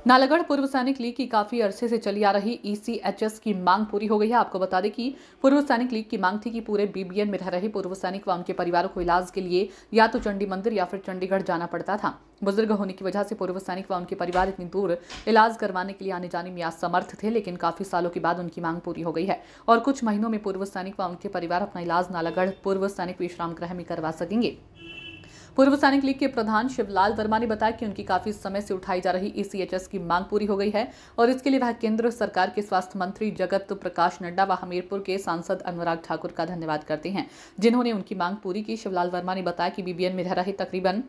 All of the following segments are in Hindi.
नालागढ़ पूर्व सैनिक लीग की काफी अरसे से चली आ रही ईसीएचएस की मांग पूरी हो गई है। आपको बता दें कि पूर्व सैनिक लीग की मांग थी कि पूरे बीबीएन में रह रहे पूर्व सैनिक व उनके परिवारों को इलाज के लिए या तो चंडी मंदिर या फिर चंडीगढ़ जाना पड़ता था। बुजुर्ग होने की वजह से पूर्व सैनिक व उनके परिवार इतनी दूर इलाज करवाने के लिए आने जाने में असमर्थ थे, लेकिन काफी सालों के बाद उनकी मांग पूरी हो गई है और कुछ महीनों में पूर्व सैनिक व उनके परिवार अपना इलाज नालागढ़ पूर्व सैनिक विश्राम गृह में करवा सकेंगे। पूर्व सैनिक लीग के प्रधान शिवलाल वर्मा ने बताया कि उनकी काफी समय से उठाई जा रही ईसीएचएस की मांग पूरी हो गई है और इसके लिए वह केंद्र सरकार के स्वास्थ्य मंत्री जगत प्रकाश नड्डा व हमीरपुर के सांसद अनुराग ठाकुर का धन्यवाद करते हैं, जिन्होंने उनकी मांग पूरी की। शिवलाल वर्मा ने बताया कि बीबीएन में रह रहे तकरीबन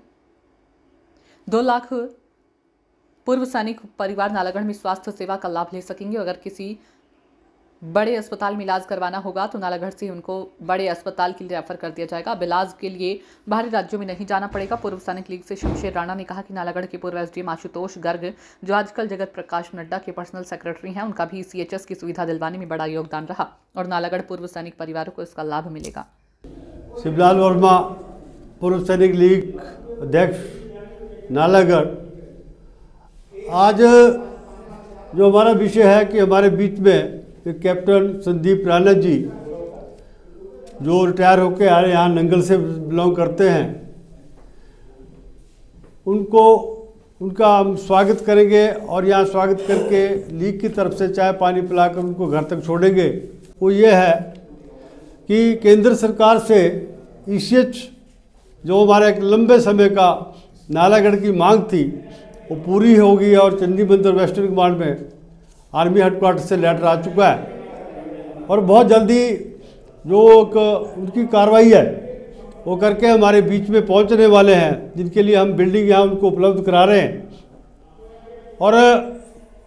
2 लाख पूर्व सैनिक परिवार नालागढ़ में स्वास्थ्य सेवा का लाभ ले सकेंगे। अगर किसी बड़े अस्पताल में इलाज करवाना होगा तो नालागढ़ से उनको बड़े अस्पताल के लिए रेफर कर दिया जाएगा। अब इलाज के लिए बाहरी राज्यों में नहीं जाना पड़ेगा। पूर्व सैनिक लीग से शमशेर राणा ने कहा कि नालागढ़ के पूर्व एसडीएम आशुतोष गर्ग, जो आजकल जगत प्रकाश नड्डा के पर्सनल सेक्रेटरी हैं, उनका भी सीएचएस की सुविधा दिलवाने में बड़ा योगदान रहा और नालागढ़ पूर्व सैनिक परिवारों को इसका लाभ मिलेगा। शिवलाल वर्मा, पूर्व सैनिक लीग अध्यक्ष नालागढ़। आज जो हमारा विषय है कि हमारे बीच में कैप्टन संदीप राणा जी, जो रिटायर होकर आ रहे यहाँ नंगल से बिलोंग करते हैं, उनका हम स्वागत करेंगे और यहाँ स्वागत करके लीग की तरफ से चाय पानी पिलाकर उनको घर तक छोड़ेंगे। वो ये है कि केंद्र सरकार से ईसीएच जो हमारा एक लंबे समय का नालागढ़ की मांग थी वो पूरी होगी और चंडी मंदिर वेस्टर्न कमांड में आर्मी हेडक्वार्टर से लेटर आ चुका है और बहुत जल्दी जो उनकी कार्रवाई है वो करके हमारे बीच में पहुंचने वाले हैं, जिनके लिए हम बिल्डिंग यहाँ उनको उपलब्ध करा रहे हैं। और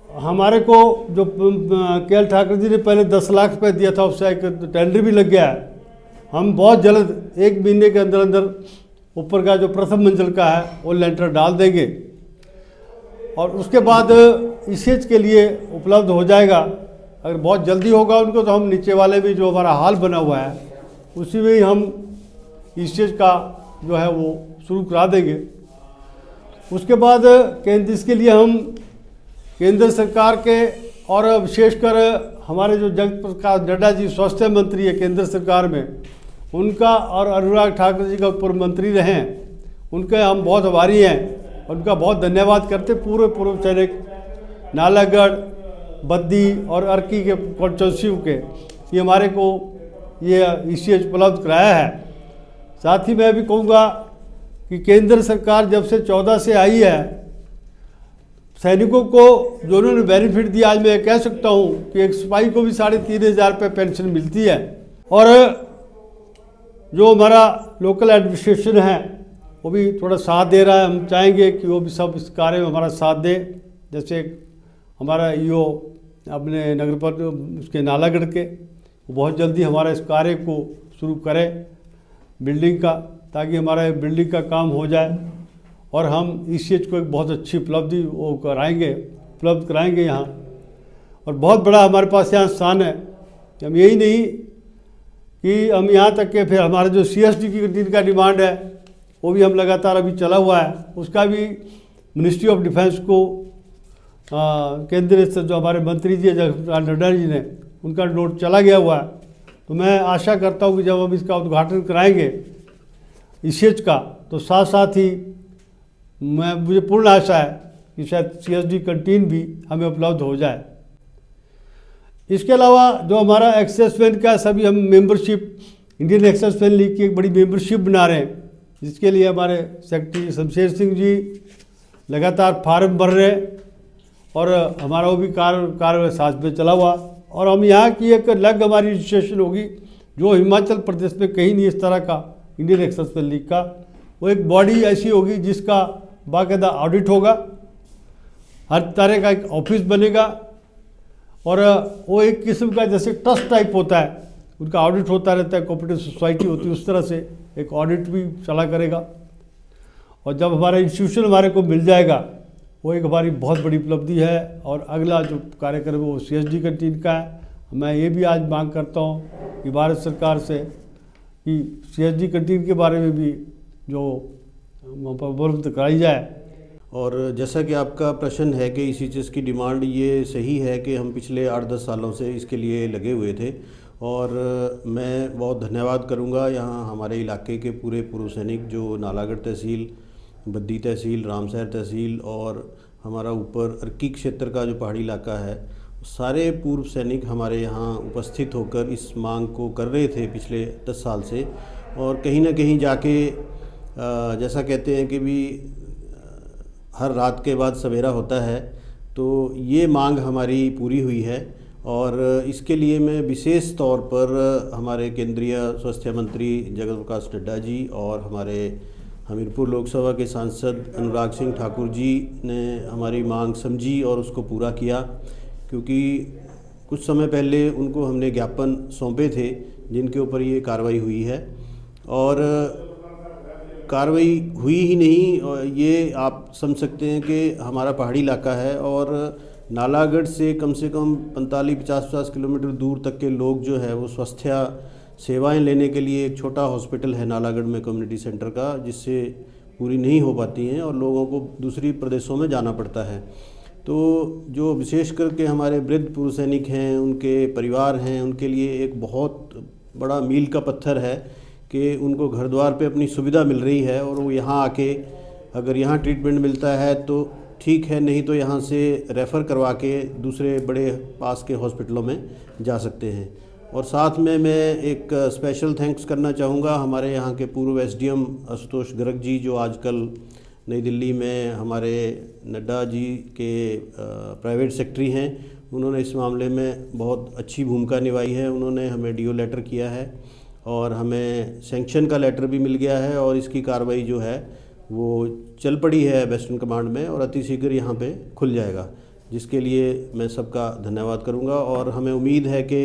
हमारे को जो केएल ठाकुर जी ने पहले 10 लाख रुपये दिया था, उससे एक टेंडर भी लग गया है। हम बहुत जल्द 1 महीने के अंदर अंदर ऊपर का जो प्रथम मंजिल का है वो लेंटर डाल देंगे और उसके बाद ईसीएच के लिए उपलब्ध हो जाएगा। अगर बहुत जल्दी होगा उनको तो हम नीचे वाले भी जो हमारा हाल बना हुआ है उसी में ही हम ईसीएच का जो है वो शुरू करा देंगे। उसके बाद इसके लिए हम केंद्र सरकार के और विशेषकर हमारे जो जगत प्रकाश नड्डा जी स्वास्थ्य मंत्री है केंद्र सरकार में, उनका और अनुराग ठाकुर जी का पूर्व मंत्री रहे हैं, उनके हम बहुत आभारी हैं। उनका बहुत धन्यवाद करते पूर्व सैनिक नालागढ़, बद्दी और अर्की के कॉन्स्टिट्यूंसी के ये हमारे को ये ईसीएच उपलब्ध कराया है। साथ ही मैं भी कहूँगा कि केंद्र सरकार जब से 14 से आई है, सैनिकों को जो उन्होंने बेनिफिट दिया, आज मैं कह सकता हूँ कि एक सिपाही को भी 3,500 रुपये पेंशन मिलती है। और जो हमारा लोकल एडमिनिस्ट्रेशन है वो भी थोड़ा साथ दे रहा है। हम चाहेंगे कि वो भी सब इस कार्य में हमारा साथ दे। जैसे हमारा ईओ अपने नगर पर उसके नालागढ़ के, वो बहुत जल्दी हमारा इस कार्य को शुरू करे बिल्डिंग का, ताकि हमारा बिल्डिंग का काम हो जाए और हम ईसीएच को एक बहुत अच्छी उपलब्धि वो उपलब्ध कराएंगे यहाँ। और बहुत बड़ा हमारे पास यहाँ स्थान है। हम यही नहीं कि हम यहाँ तक के फिर हमारा जो सीएसडी की कैंटीन का डिमांड है वो भी हम लगातार अभी चला हुआ है, उसका भी मिनिस्ट्री ऑफ डिफेंस को केंद्र से जो हमारे मंत्री जी नड्डा जी ने उनका नोट चला गया हुआ है। तो मैं आशा करता हूँ कि जब हम इसका उद्घाटन कराएंगे ईसीएच का, तो साथ साथ ही मुझे पूर्ण आशा है कि शायद सीएसडी कैंटीन भी हमें उपलब्ध हो जाए। इसके अलावा जो हमारा एक्सेसमैन का सभी हम मेंबरशिप, इंडियन एक्सेसमैन लीग की एक बड़ी मेंबरशिप बना रहे हैं, जिसके लिए हमारे सेक्रेटरी शमशेर सिंह जी लगातार फार्म भर रहे हैं और हमारा वो भी कार्य साथ में चला हुआ। और हम यहाँ की एक अलग हमारी रजिस्ट्रेशन होगी जो हिमाचल प्रदेश में कहीं नहीं इस तरह का इंडियन एक्सेसमैन लीग का। वो एक बॉडी ऐसी होगी जिसका बाकायदा ऑडिट होगा, हर तरह का एक ऑफिस बनेगा और वो एक किस्म का जैसे ट्रस्ट टाइप होता है, उनका ऑडिट होता रहता है, कोऑपरेटिव सोसाइटी होती है, उस तरह से एक ऑडिट भी चला करेगा। और जब हमारा इंस्टीट्यूशन हमारे को मिल जाएगा वो एक हमारी बहुत बड़ी उपलब्धि है। और अगला जो कार्यक्रम है वो सीएसडी कैंटीन का है। मैं ये भी आज मांग करता हूँ कि भारत सरकार से कि सीएसडी कैंटीन के बारे में भी जो उपलब्ध कराई जाए और जैसा कि आपका प्रश्न है कि ECHS की डिमांड, ये सही है कि हम पिछले 8-10 सालों से इसके लिए लगे हुए थे। और मैं बहुत धन्यवाद करूंगा यहाँ हमारे इलाके के पूरे पूर्व सैनिक जो नालागढ़ तहसील, बद्दी तहसील, रामसर तहसील और हमारा ऊपर अर्की क्षेत्र का जो पहाड़ी इलाका है, सारे पूर्व सैनिक हमारे यहाँ उपस्थित होकर इस मांग को कर रहे थे पिछले 10 साल से। और कहीं ना कहीं जाके जैसा कहते हैं कि भी हर रात के बाद सवेरा होता है, तो ये मांग हमारी पूरी हुई है। और इसके लिए मैं विशेष तौर पर हमारे केंद्रीय स्वास्थ्य मंत्री जगत प्रकाश नड्डा जी और हमारे हमीरपुर लोकसभा के सांसद अनुराग सिंह ठाकुर जी ने हमारी मांग समझी और उसको पूरा किया, क्योंकि कुछ समय पहले उनको हमने ज्ञापन सौंपे थे जिनके ऊपर ये कार्रवाई हुई है। और कार्रवाई हुई ही नहीं, और ये आप समझ सकते हैं कि हमारा पहाड़ी इलाका है और नालागढ़ से कम 45-50 किलोमीटर दूर तक के लोग जो है वो स्वास्थ्य सेवाएं लेने के लिए एक छोटा हॉस्पिटल है नालागढ़ में कम्युनिटी सेंटर का, जिससे पूरी नहीं हो पाती हैं और लोगों को दूसरी प्रदेशों में जाना पड़ता है। तो जो विशेष करके हमारे वृद्ध पूर्व सैनिक हैं, उनके परिवार हैं, उनके लिए एक बहुत बड़ा मील का पत्थर है कि उनको घर द्वार पे अपनी सुविधा मिल रही है और वो यहाँ आके अगर यहाँ ट्रीटमेंट मिलता है तो ठीक है, नहीं तो यहाँ से रेफ़र करवा के दूसरे बड़े पास के हॉस्पिटलों में जा सकते हैं। और साथ में मैं एक स्पेशल थैंक्स करना चाहूँगा हमारे यहाँ के पूर्व SDM आशुतोष गर्ग जी, जो आजकल नई दिल्ली में हमारे नड्डा जी के प्राइवेट सेक्रेटरी हैं। उन्होंने इस मामले में बहुत अच्छी भूमिका निभाई है। उन्होंने हमें DO लेटर किया है और हमें सैंक्शन का लेटर भी मिल गया है और इसकी कार्रवाई जो है वो चल पड़ी है वेस्टर्न कमांड में और अतिशीघ्र यहाँ पे खुल जाएगा, जिसके लिए मैं सबका धन्यवाद करूँगा। और हमें उम्मीद है कि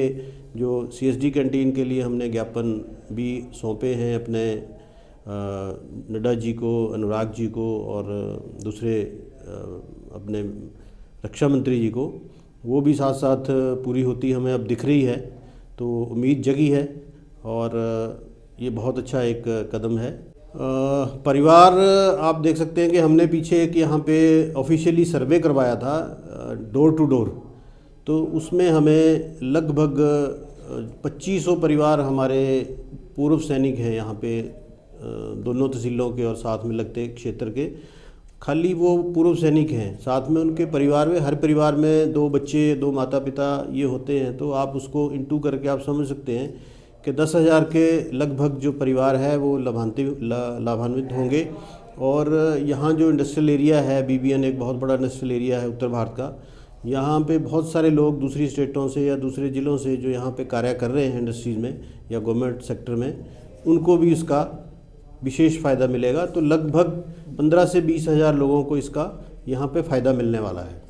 जो CSD कैंटीन के लिए हमने ज्ञापन भी सौंपे हैं अपने नड्डा जी को, अनुराग जी को और दूसरे अपने रक्षा मंत्री जी को, वो भी साथ साथ पूरी होती हमें अब दिख रही है। तो उम्मीद जगी है और ये बहुत अच्छा एक कदम है। परिवार आप देख सकते हैं कि हमने पीछे एक यहाँ पे ऑफिशियली सर्वे करवाया था डोर टू डोर, तो उसमें हमें लगभग 2500 परिवार हमारे पूर्व सैनिक हैं यहाँ पे, दोनों तहसीलों के और साथ में लगते क्षेत्र के, खाली वो पूर्व सैनिक हैं। साथ में उनके परिवार में, हर परिवार में 2 बच्चे, 2 माता पिता ये होते हैं। तो आप उसको इंटू करके आप समझ सकते हैं कि 10,000 के लगभग जो परिवार है वो लाभान्वित होंगे। और यहाँ जो इंडस्ट्रियल एरिया है, BBN एक बहुत बड़ा इंडस्ट्रियल एरिया है उत्तर भारत का, यहाँ पे बहुत सारे लोग दूसरी स्टेटों से या दूसरे ज़िलों से जो यहाँ पे कार्य कर रहे हैं इंडस्ट्रीज़ में या गवर्नमेंट सेक्टर में, उनको भी इसका विशेष फ़ायदा मिलेगा। तो लगभग 15 से 20 हज़ार लोगों को इसका यहाँ पे फ़ायदा मिलने वाला है।